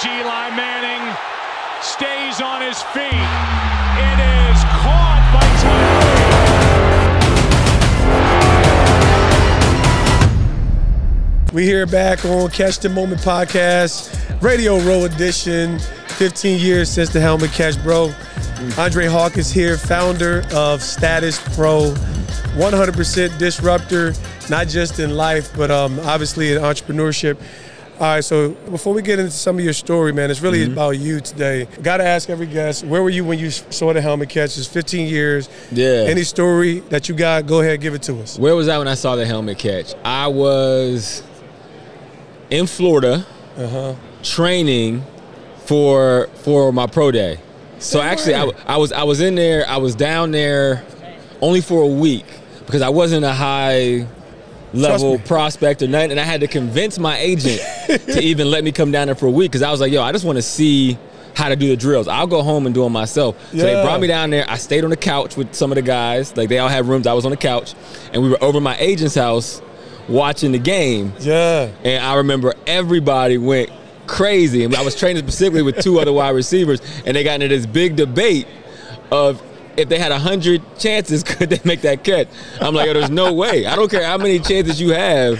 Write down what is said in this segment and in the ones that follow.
Eli Manning stays on his feet. It is caught by Tyree. We here back on Catch the Moment podcast, Radio Row edition. 15 years since the helmet catch, bro. Andre Hawkins here, founder of Status Pro, 100% disruptor, not just in life, but obviously in entrepreneurship. All right, so before we get into some of your story, man, it's really about you today. Got to ask every guest, where were you when you saw the helmet catch? It's 15 years. Yeah. Any story that you got, go ahead, give it to us. Where was I when I saw the helmet catch? I was in Florida training for my pro day. So actually, I was in there. I was down there only for a week because I wasn't a high level prospect or nothing, and I had to convince my agent to even let me come down there for a week because I was like, yo, I just want to see how to do the drills. I'll go home and do them myself. So they brought me down there. I stayed on the couch with some of the guys. Like, they all had rooms. I was on the couch, and we were over my agent's house watching the game. Yeah. And I remember everybody went crazy. I was training specifically with two other wide receivers, and they got into this big debate of if they had 100 chances, could they make that catch? I'm like, yo, there's no way. I don't care how many chances you have.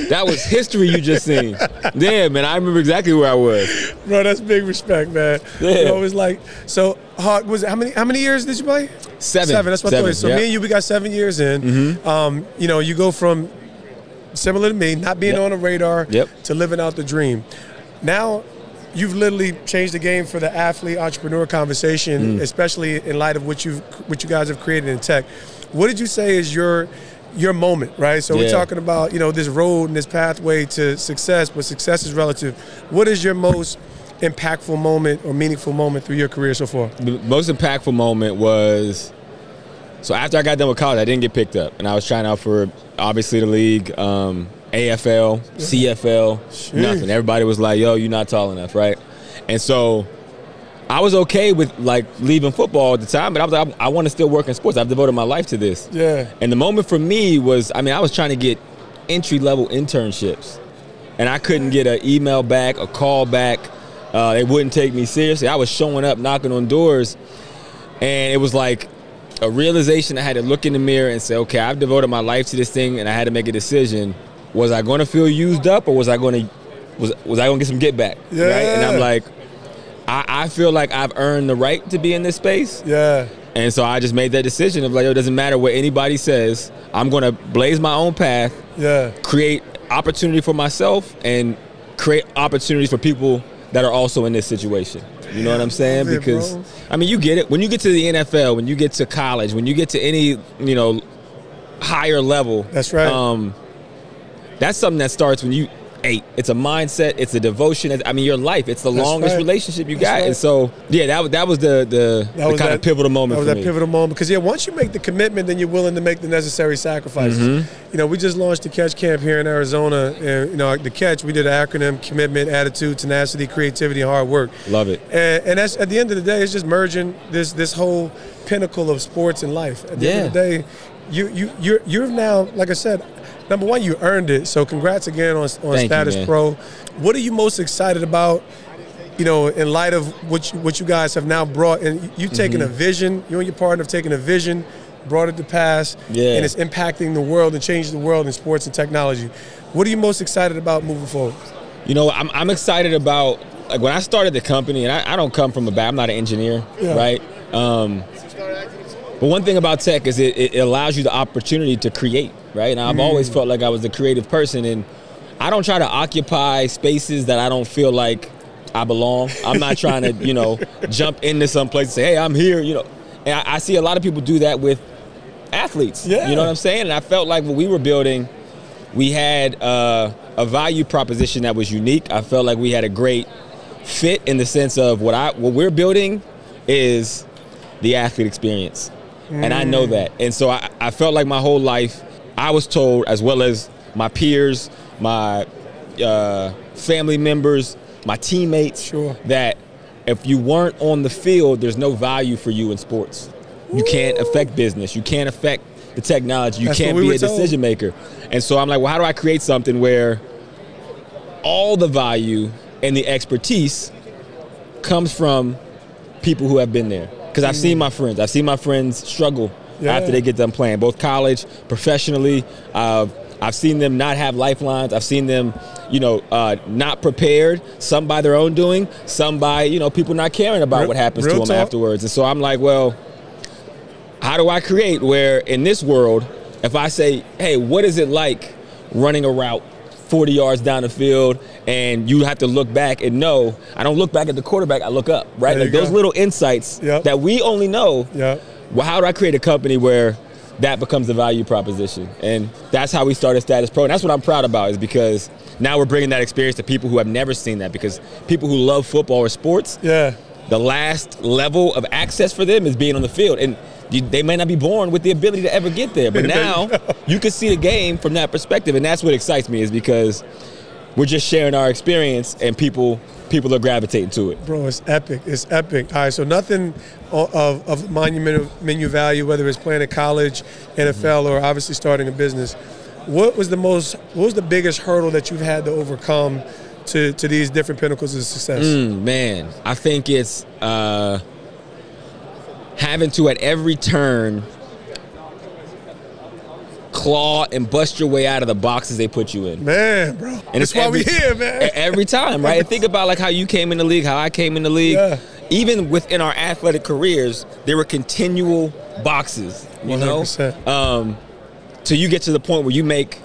That was history you just seen. Yeah, man, I remember exactly where I was. Bro, that's big respect, man. Yeah. You know, it was like, so Hawk, was it, how many years did you play? 7. 7, that's what I thought. So yep. me and you, we got 7 years in. You know, you go from, similar to me, not being on the radar to living out the dream. Now, you've literally changed the game for the athlete entrepreneur conversation, especially in light of what you guys have created in tech. What did you say is your moment, right? So we're talking about, you know, this road and this pathway to success, but success is relative. What is your most impactful moment or meaningful moment through your career so far? The most impactful moment was, so after I got done with college, I didn't get picked up, and I was trying out for obviously the league. AFL, CFL, nothing. Everybody was like, yo, you're not tall enough, right? And so I was okay with, like, leaving football at the time, but I was like, I want to still work in sports. I've devoted my life to this. Yeah. And the moment for me was, I mean, I was trying to get entry-level internships, and I couldn't get an email back, a call back. They wouldn't take me seriously. I was showing up, knocking on doors, and it was like a realization. I had to look in the mirror and say, okay, I've devoted my life to this thing, and I had to make a decision. Was I going to feel used up, or was I going to get some get back? Yeah. Right? And I'm like, I feel like I've earned the right to be in this space. Yeah. And so I just made that decision of, like, it doesn't matter what anybody says. I'm going to blaze my own path. Yeah. Create opportunity for myself and create opportunities for people that are also in this situation. You know what I'm saying? Because I mean, you get it. When you get to the NFL, when you get to college, when you get to any, you know, higher level. That's right. That's something that starts when you 8. It's a mindset. It's a devotion. I mean, your life. It's the longest relationship you got. And so, yeah, that was the kind of pivotal moment for me. That was that pivotal moment. Because, yeah, once you make the commitment, then you're willing to make the necessary sacrifices. You know, we just launched the Catch Camp here in Arizona. And, you know, the Catch, we did an acronym: commitment, attitude, tenacity, creativity, and hard work. Love it. And that's, at the end of the day, it's just merging this whole pinnacle of sports and life. At the end of the day, you're now, like I said, number one, you earned it. So congrats again on Status Pro. What are you most excited about, you know, in light of what you guys have now brought? And you've taken a vision, you and your partner have taken a vision, brought it to pass, and it's impacting the world and changing the world in sports and technology. What are you most excited about moving forward? You know, I'm excited about, like, when I started the company, and I don't come from I'm not an engineer, right? But one thing about tech is it allows you the opportunity to create, right? And I've always felt like I was a creative person, and I don't try to occupy spaces that I don't feel like I belong. I'm not trying to, you know, jump into some place and say, hey, I'm here, you know. And I see a lot of people do that with athletes, you know what I'm saying? And I felt like what we were building, we had a value proposition that was unique. I felt like we had a great fit in the sense of what we're building is the athlete experience. And I know that. And so I felt like my whole life I was told, as well as my peers, my family members, my teammates, that if you weren't on the field, there's no value for you in sports. You can't affect business. You can't affect the technology. You can't be a decision maker. And so I'm like, well, how do I create something where all the value and the expertise comes from people who have been there. Because I've seen my friends. I've seen my friends struggle after they get done playing, both college, professionally. I've seen them not have lifelines. I've seen them, not prepared. Some by their own doing. Some by, people not caring about what happens to them afterwards. And so I'm like, well, how do I create where in this world, if I say, hey, what is it like running a route 40 yards down the field, and you have to look back and know, I don't look back at the quarterback, I look up, right? Like those little insights that we only know. Well, how do I create a company where that becomes the value proposition? And that's how we started Status Pro. And that's what I'm proud about, is because now we're bringing that experience to people who have never seen that, because people who love football or sports, the last level of access for them is being on the field. And they may not be born with the ability to ever get there, but now you can see the game from that perspective, and that's what excites me, is because we're just sharing our experience, and people are gravitating to it. Bro, it's epic. It's epic. All right, so nothing of monumental value, whether it's playing at college, NFL, or obviously starting a business. What was the biggest hurdle that you've had to overcome to these different pinnacles of success? Man, I think it's having to, at every turn, claw and bust your way out of the boxes they put you in. Man, bro. And that's why we're here, man. Every time, right? And think about like how you came in the league, how I came in the league. Even within our athletic careers, there were continual boxes, you 100%. know? Till you get to the point where you make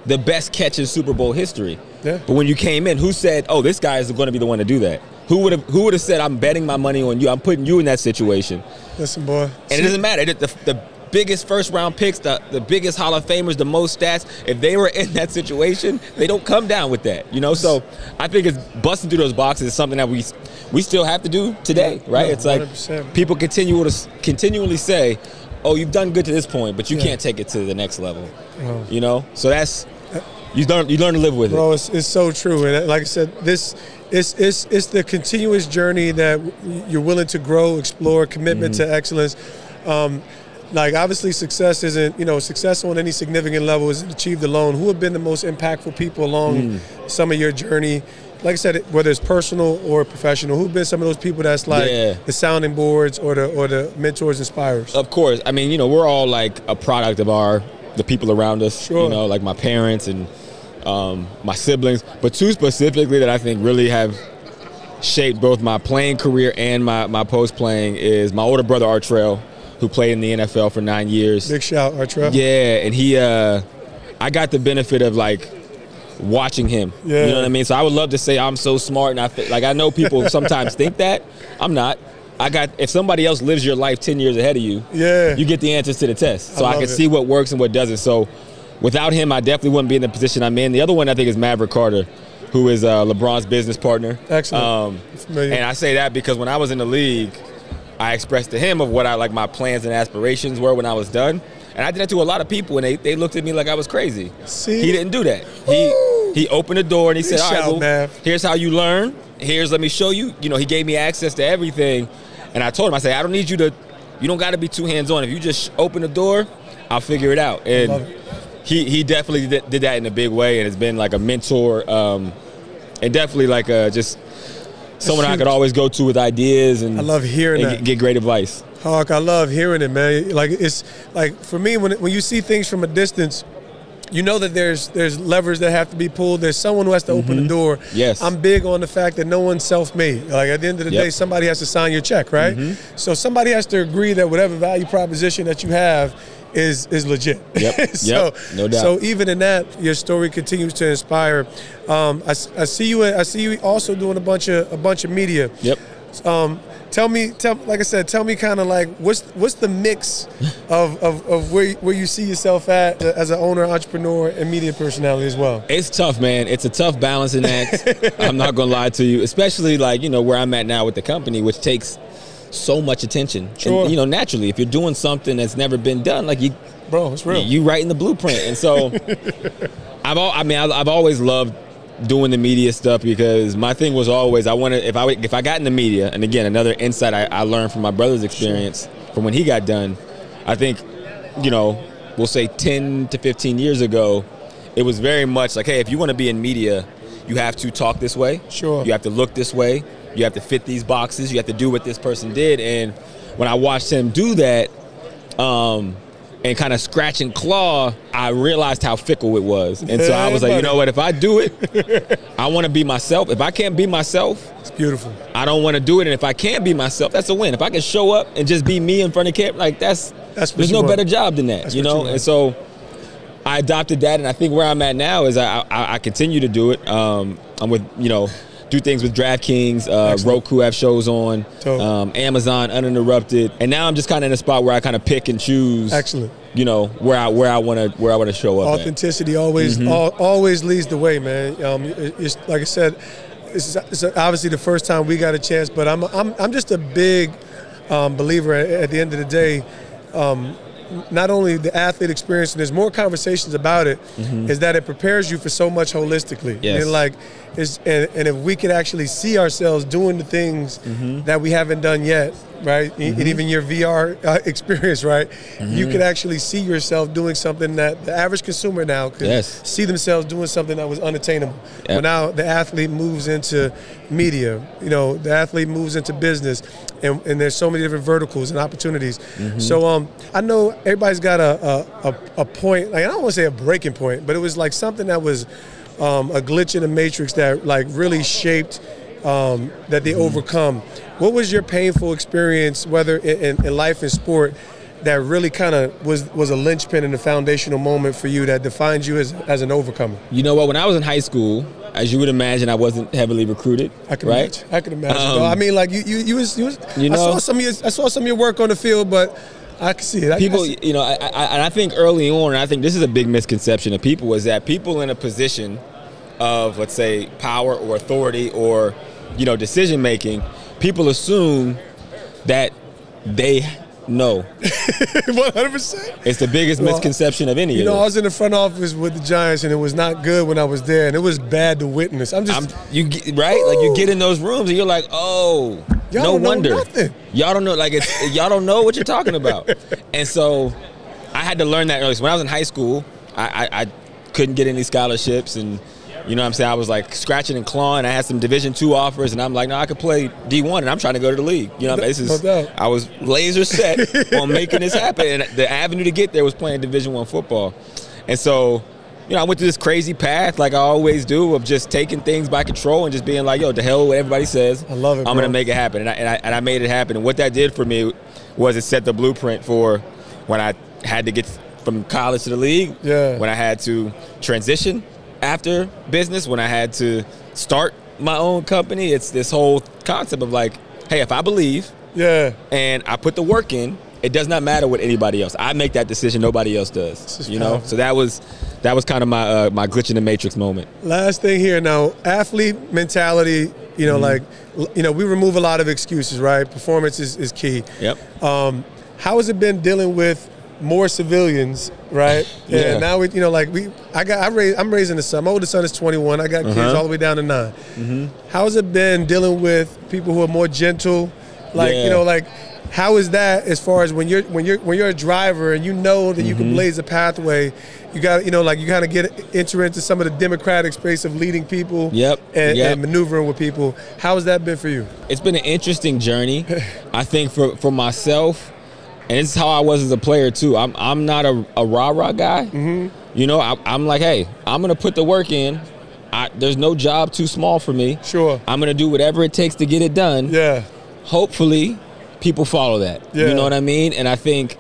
the best catch in Super Bowl history. But when you came in, who said, oh, this guy is going to be the one to do that? Who would have said, I'm betting my money on you, I'm putting you in that situation? Listen, boy. And it doesn't matter. The biggest first-round picks, the biggest Hall of Famers, the most stats, if they were in that situation, they don't come down with that, So I think it's busting through those boxes is something that we still have to do today, right? It's like 100%. People continually say, oh, you've done good to this point, but you can't take it to the next level, So that's you learn to live with it. Bro, it's so true. And like I said, it's the continuous journey that you're willing to grow, explore, commitment to excellence. Like, obviously, success isn't, success on any significant level isn't achieved alone. Who have been the most impactful people along some of your journey? Like I said, whether it's personal or professional, who've been some of those people that's like the sounding boards or the mentors, inspirers? Of course. I mean, we're all like a product of the people around us, like my parents and my siblings, but two specifically that I think really have shaped both my playing career and my post-playing is my older brother, Artrell, who played in the NFL for 9 years. Big shout, Artrell. Yeah, and I got the benefit of like watching him. You know what I mean? So I would love to say I'm so smart, and I know people sometimes think that. I'm not. If somebody else lives your life 10 years ahead of you, you get the answers to the test. So I can see what works and what doesn't. So without him, I definitely wouldn't be in the position I'm in. The other one I think is Maverick Carter, who is LeBron's business partner. Excellent. And I say that because when I was in the league, I expressed to him of what my plans and aspirations were when I was done. And I did that to a lot of people, and they looked at me like I was crazy. See? He didn't do that. He opened the door and he said, all right, well, here's how you learn. Let me show you. He gave me access to everything. And I told him, I said, I don't need you don't got to be too hands-on. If you just open the door, I'll figure it out. And he definitely did that in a big way, and has been like a mentor, and definitely like just someone I could always go to with ideas. And I love hearing that. Get great advice. Hawk, I love hearing it, man. Like, it's like, for me, when you see things from a distance, you know that there's levers that have to be pulled. There's someone who has to open the door. Yes. I'm big on the fact that no one's self-made. Like, at the end of the day, somebody has to sign your check, right? So somebody has to agree that whatever value proposition that you have is legit. No doubt. So even in that, your story continues to inspire. I see you also doing a bunch of media. Tell me kind of like what's the mix of where you see yourself at as an owner, entrepreneur, and media personality as well? It's tough, man. It's a tough balancing act. I'm not gonna lie to you, especially like where I'm at now with the company, which takes so much attention. Sure. And, naturally, if you're doing something that's never been done, like it's real. You writing the blueprint, and so I've always loved doing the media stuff, because my thing was always if I got in the media, and again, another insight I learned from my brother's experience from when he got done. I think, we'll say 10 to 15 years ago, it was very much like, hey, if you want to be in media, you have to talk this way. Sure. You have to look this way. You have to fit these boxes. You have to do what this person did. And when I watched him do that, and kind of scratch and claw, I realized how fickle it was. And so I was like, you know what, if I do it, I want to be myself. If I can't be myself, it's beautiful. I don't want to do it. And if I can't be myself, that's a win. If I can show up and just be me in front of camera, like there's no better job than that, you know? And so I adopted that, and I think where I'm at now is I continue to do it. I'm with, do things with DraftKings, Roku have shows on, Amazon Uninterrupted, and now I'm just kind of in a spot where I kind of pick and choose. Excellent. Where I want to show up. Authenticity always leads the way, man. It's, like I said, it's obviously the first time we got a chance, but I'm just a big believer. At the end of the day, not only the athlete experience, and there's more conversations about it, is that it prepares you for so much holistically. Yes. And if we could actually see ourselves doing the things that we haven't done yet, right? And even your VR experience, right? You could actually see yourself doing something that the average consumer now could see themselves doing something that was unattainable. Yep. But now the athlete moves into media, the athlete moves into business, and there's so many different verticals and opportunities. So I know everybody's got a point, like I don't want to say a breaking point, but it was like something that was a glitch in the matrix that like really shaped that they overcome. What was your painful experience, whether in life and sport, that really kind of was a linchpin and a foundational moment for you that defined you as an overcomer? You know what? When I was in high school, as you would imagine, I wasn't heavily recruited. I can imagine. I can imagine. I mean, like you was I saw some of your work on the field, but I can see it. People, I think early on, and I think this is a big misconception of people, is that people in a position of, let's say, power or authority or, decision making, people assume that they know. 100%. It's the biggest misconception of any of this. I was in the front office with the Giants, and it was not good when I was there, and it was bad to witness. Like you get in those rooms, and you're like, oh, no wonder. Y'all don't know, y'all don't know what you're talking about. And so I had to learn that early. So when I was in high school, I couldn't get any scholarships, and you know what I'm saying? I was like scratching and clawing. I had some Division II offers, and I'm like, no, I could play D1, and I'm trying to go to the league. I was laser set on making this happen, and the avenue to get there was playing Division I football. And so, I went through this crazy path, like I always do, of just taking things by control and just being like, yo, the hell with what everybody says. I love it. I'm going to make it happen, and I made it happen. And what that did for me was it set the blueprint for when I had to get from college to the league, when I had to transition after business, when I had to start my own company. It's this whole concept of like, hey, if I believe and I put the work in, it does not matter what anybody else. I make that decision, nobody else does. So that was kind of my glitch in the matrix moment. Last thing here now, athlete mentality, we remove a lot of excuses, right? Performance is key. Yep. How has it been dealing with more civilians, right? And now I'm raising a son. My oldest son is 21. I got kids all the way down to 9. How has it been dealing with people who are more gentle? How is that as far as when you're a driver and you know that you can blaze a pathway, you got you kind of enter into some of the democratic space of leading people and maneuvering with people. How has that been for you? It's been an interesting journey. I think for myself, and this is how I was as a player too. I'm not a rah-rah guy. I'm like, hey, I'm gonna put the work in. There's no job too small for me. Sure. I'm gonna do whatever it takes to get it done. Yeah. Hopefully, people follow that. Yeah. You know what I mean? And I think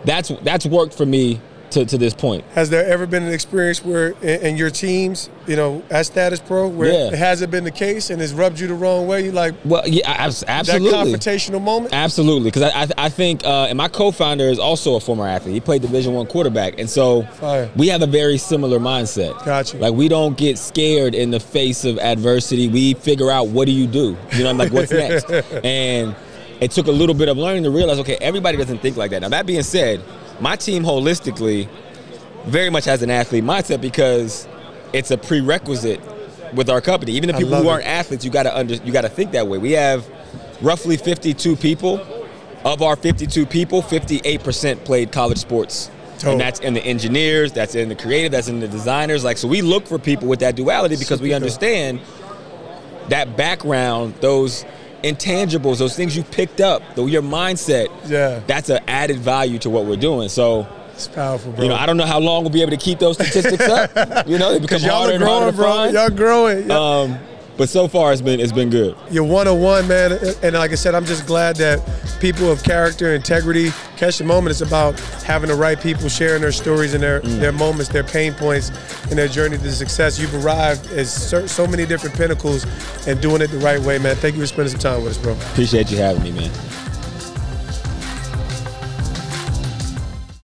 that's worked for me to this point. Has there ever been an experience where in your teams, as Status Pro, where it hasn't been the case and it's rubbed you the wrong way? You like, well, yeah, absolutely. That confrontational moment? Absolutely, because I think, and my co-founder is also a former athlete. He played Division I quarterback, and so we have a very similar mindset. Gotcha. Like, we don't get scared in the face of adversity. We figure out, what do you do? I'm like, what's next? And it took a little bit of learning to realize, okay, everybody doesn't think like that. Now, that being said, my team holistically very much has an athlete mindset because it's a prerequisite with our company. Even the people who aren't athletes, you got to think that way. We have roughly 52 people. Of our 52 people, 58% played college sports And that's in the engineers, that's in the creative, that's in the designers. Like, so we look for people with that duality because we understand that background, those intangibles, those things you picked up, your mindset, that's an added value to what we're doing. So it's powerful, bro. You know, I don't know how long we'll be able to keep those statistics up. You know, they become harder and harder to find. Y'all growing. But so far, it's been good. You're 101, man. And like I said, I'm just glad that people of character, integrity, catch the moment. It's about having the right people sharing their stories and their moments, their pain points, and their journey to success. You've arrived at so many different pinnacles and doing it the right way, man. Thank you for spending some time with us, bro. Appreciate you having me, man.